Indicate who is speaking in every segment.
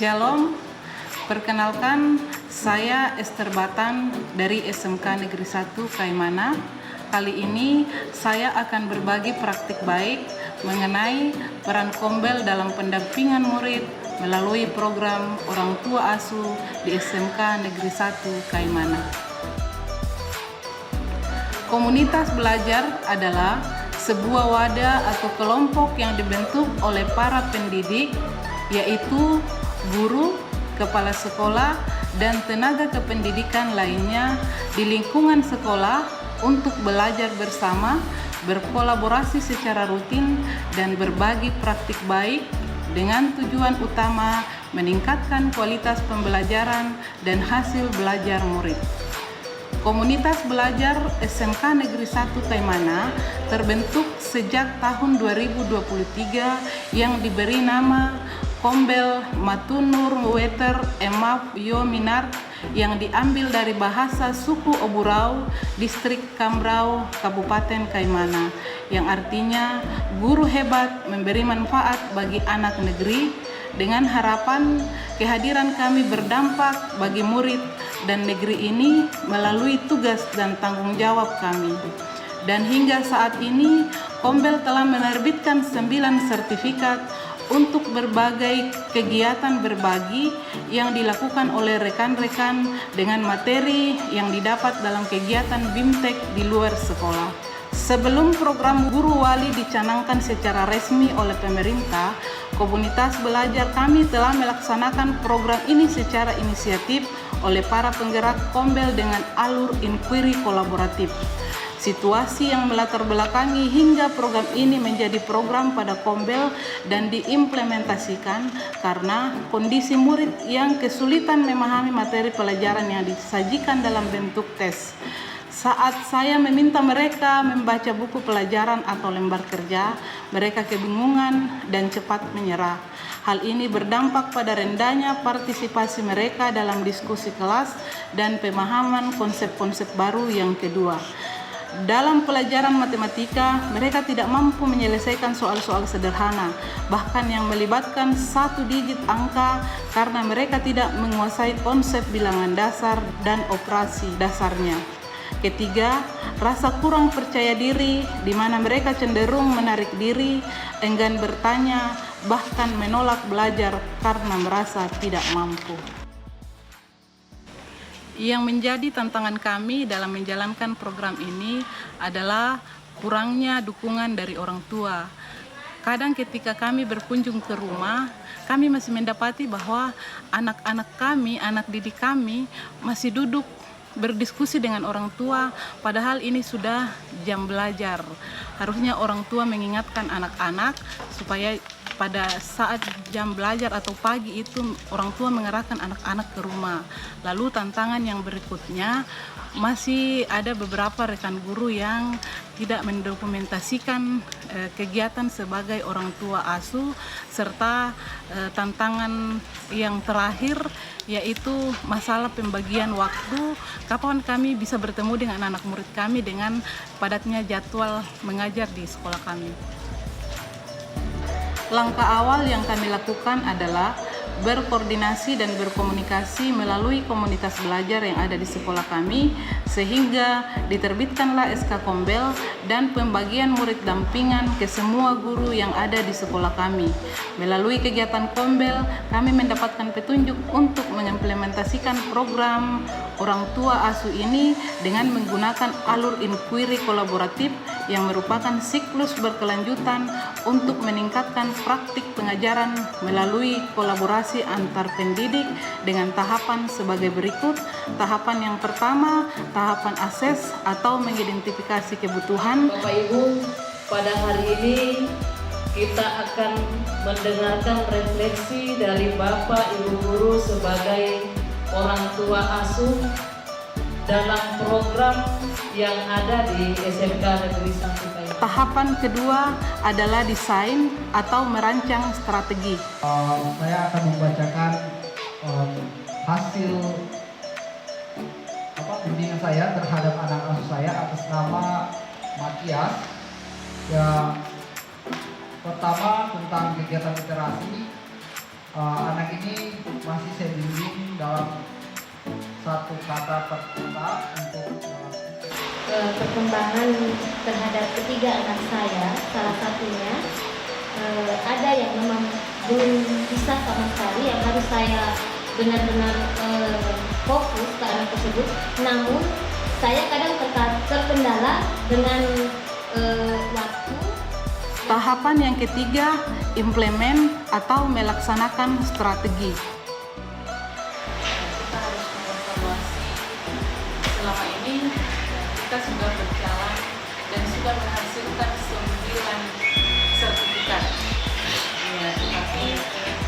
Speaker 1: Shalom, perkenalkan saya Esther Batan dari SMK Negeri 1 Kaimana. Kali ini saya akan berbagi praktik baik mengenai peran Kombel dalam pendampingan murid melalui program Orang Tua Asuh di SMK Negeri 1 Kaimana. Komunitas belajar adalah sebuah wadah atau kelompok yang dibentuk oleh para pendidik, yaitu guru, kepala sekolah, dan tenaga kependidikan lainnya di lingkungan sekolah untuk belajar bersama, berkolaborasi secara rutin, dan berbagi praktik baik dengan tujuan utama meningkatkan kualitas pembelajaran dan hasil belajar murid. Komunitas belajar SMK Negeri 1 Kaimana terbentuk sejak tahun 2023 yang diberi nama Kombel Matunur Weter Emap Yo Minar, yang diambil dari bahasa suku Oburau, distrik Kambrau, Kabupaten Kaimana, yang artinya guru hebat memberi manfaat bagi anak negeri, dengan harapan kehadiran kami berdampak bagi murid dan negeri ini melalui tugas dan tanggung jawab kami. Dan hingga saat ini Kombel telah menerbitkan 9 sertifikat untuk berbagai kegiatan berbagi yang dilakukan oleh rekan-rekan dengan materi yang didapat dalam kegiatan BIMTEK di luar sekolah. Sebelum program Guru Wali dicanangkan secara resmi oleh pemerintah, komunitas belajar kami telah melaksanakan program ini secara inisiatif oleh para penggerak Kombel dengan alur inquiry kolaboratif. Situasi yang melatar belakangi hingga program ini menjadi program pada Kombel dan diimplementasikan karena kondisi murid yang kesulitan memahami materi pelajaran yang disajikan dalam bentuk tes. Saat saya meminta mereka membaca buku pelajaran atau lembar kerja, mereka kebingungan dan cepat menyerah. Hal ini berdampak pada rendahnya partisipasi mereka dalam diskusi kelas dan pemahaman konsep-konsep baru yang kedua. Dalam pelajaran matematika, mereka tidak mampu menyelesaikan soal-soal sederhana, bahkan yang melibatkan 1 digit angka karena mereka tidak menguasai konsep bilangan dasar dan operasi dasarnya. Ketiga, rasa kurang percaya diri, di mana mereka cenderung menarik diri, enggan bertanya, bahkan menolak belajar karena merasa tidak mampu. Yang menjadi tantangan kami dalam menjalankan program ini adalah kurangnya dukungan dari orang tua. Kadang ketika kami berkunjung ke rumah, kami masih mendapati bahwa anak-anak kami, anak didik kami masih duduk berdiskusi dengan orang tua, padahal ini sudah jam belajar. Harusnya orang tua mengingatkan anak-anak supaya pada saat jam belajar atau pagi itu orang tua mengerahkan anak-anak ke rumah. Lalu tantangan yang berikutnya, masih ada beberapa rekan guru yang tidak mendokumentasikan kegiatan sebagai orang tua asuh, serta tantangan yang terakhir yaitu masalah pembagian waktu, kapan kami bisa bertemu dengan anak murid kami dengan padatnya jadwal mengajar di sekolah kami. Langkah awal yang kami lakukan adalah berkoordinasi dan berkomunikasi melalui komunitas belajar yang ada di sekolah kami, sehingga diterbitkanlah SK Kombel dan pembagian murid dampingan ke semua guru yang ada di sekolah kami. Melalui kegiatan Kombel, kami mendapatkan petunjuk untuk mengimplementasikan program Orang Tua Asuh ini dengan menggunakan alur inquiry kolaboratif yang merupakan siklus berkelanjutan untuk meningkatkan praktik pengajaran melalui kolaborasi antar pendidik dengan tahapan sebagai berikut. Tahapan yang pertama, tahapan akses atau mengidentifikasi kebutuhan.
Speaker 2: Bapak Ibu, pada hari ini kita akan mendengarkan refleksi dari Bapak Ibu Guru sebagai orang tua asuh dalam program yang ada di SMK Negeri 1 Kaimana.
Speaker 1: Tahapan kedua adalah desain atau merancang strategi.
Speaker 3: Saya akan membacakan hasil bimbingan saya terhadap anak asuh saya atas nama Matias. Yang pertama tentang kegiatan literasi, Anak ini masih saya bimbing dalam satu kata per kata untuk
Speaker 4: perkembangan terhadap ketiga anak saya, salah satunya ada yang memang belum bisa sama sekali, yang harus saya benar-benar fokus ke anak tersebut. Namun saya kadang terkendala dengan waktu.
Speaker 1: Tahapan yang ketiga, implement atau melaksanakan strategi.
Speaker 2: Kita harus mengevaluasi selama ini kita sudah berjalan dan sudah menghasilkan 9 sertifikat. Ya, tetapi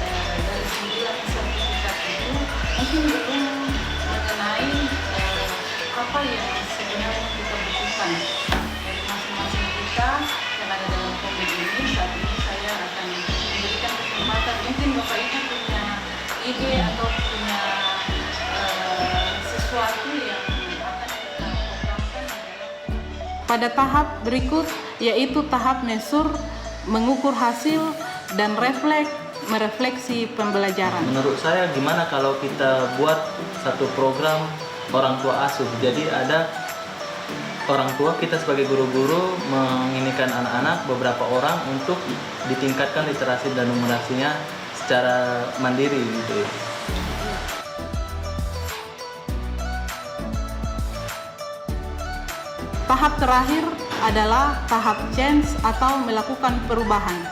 Speaker 2: dari 9 sertifikat itu mungkin belum mengenai apa yang sebenarnya kita butuhkan dari masing-masing kita yang ada dalam COVID ini. Saat ini saya akan memberikan kesempatan, mungkin Bapak Ibu punya ide atau punya sesuatu yang akan kita programkan.
Speaker 1: Pada tahap berikut, yaitu tahap mesur, mengukur hasil, dan merefleksi pembelajaran.
Speaker 5: Menurut saya gimana kalau kita buat satu program orang tua asuh. Jadi ada orang tua, kita sebagai guru-guru menginginkan anak-anak beberapa orang untuk ditingkatkan literasi dan numerasinya secara mandiri gitu.
Speaker 1: Tahap terakhir adalah tahap change atau melakukan perubahan.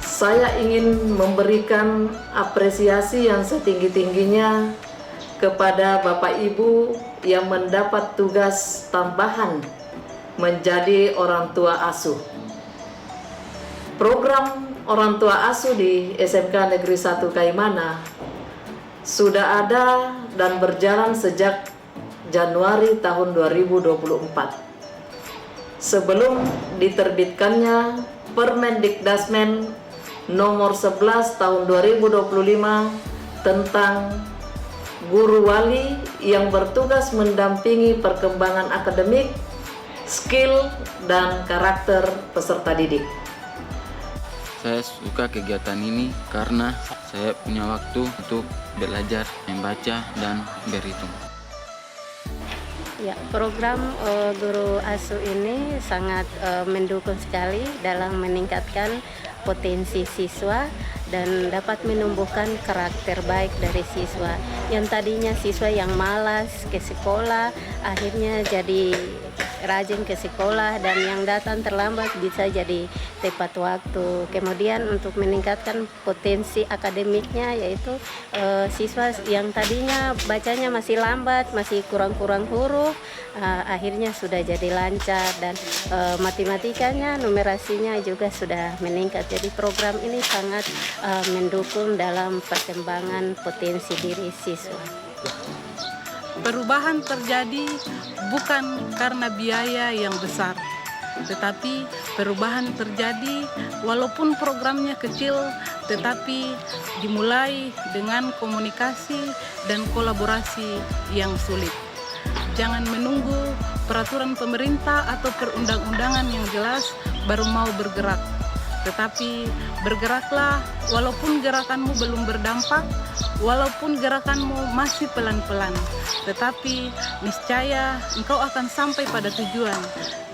Speaker 2: Saya ingin memberikan apresiasi yang setinggi-tingginya kepada Bapak Ibu yang mendapat tugas tambahan menjadi orang tua asuh. Program orang tua asuh di SMK Negeri 1 Kaimana sudah ada dan berjalan sejak Januari tahun 2024. Sebelum diterbitkannya Permendikdasmen nomor 11 tahun 2025 tentang guru wali yang bertugas mendampingi perkembangan akademik, skill, dan karakter peserta didik.
Speaker 6: Saya suka kegiatan ini karena saya punya waktu untuk belajar, membaca, dan berhitung.
Speaker 4: Ya, program guru asuh ini sangat mendukung sekali dalam meningkatkan potensi siswa dan dapat menumbuhkan karakter baik dari siswa. Yang tadinya siswa yang malas ke sekolah, akhirnya jadi rajin ke sekolah, dan yang datang terlambat bisa jadi tepat waktu. Kemudian untuk meningkatkan potensi akademiknya, yaitu siswa yang tadinya bacanya masih lambat, masih kurang-kurang huruf, akhirnya sudah jadi lancar, dan matematikanya, numerasinya juga sudah meningkat. Jadi program ini sangat mendukung dalam perkembangan potensi diri siswa.
Speaker 1: Perubahan terjadi bukan karena biaya yang besar, tetapi perubahan terjadi walaupun programnya kecil, tetapi dimulai dengan komunikasi dan kolaborasi yang sulit. Jangan menunggu peraturan pemerintah atau perundang-undangan yang jelas baru mau bergerak, tetapi bergeraklah walaupun gerakanmu belum berdampak, walaupun gerakanmu masih pelan-pelan, tetapi niscaya engkau akan sampai pada tujuan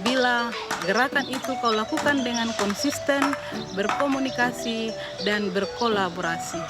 Speaker 1: bila gerakan itu kau lakukan dengan konsisten, berkomunikasi, dan berkolaborasi.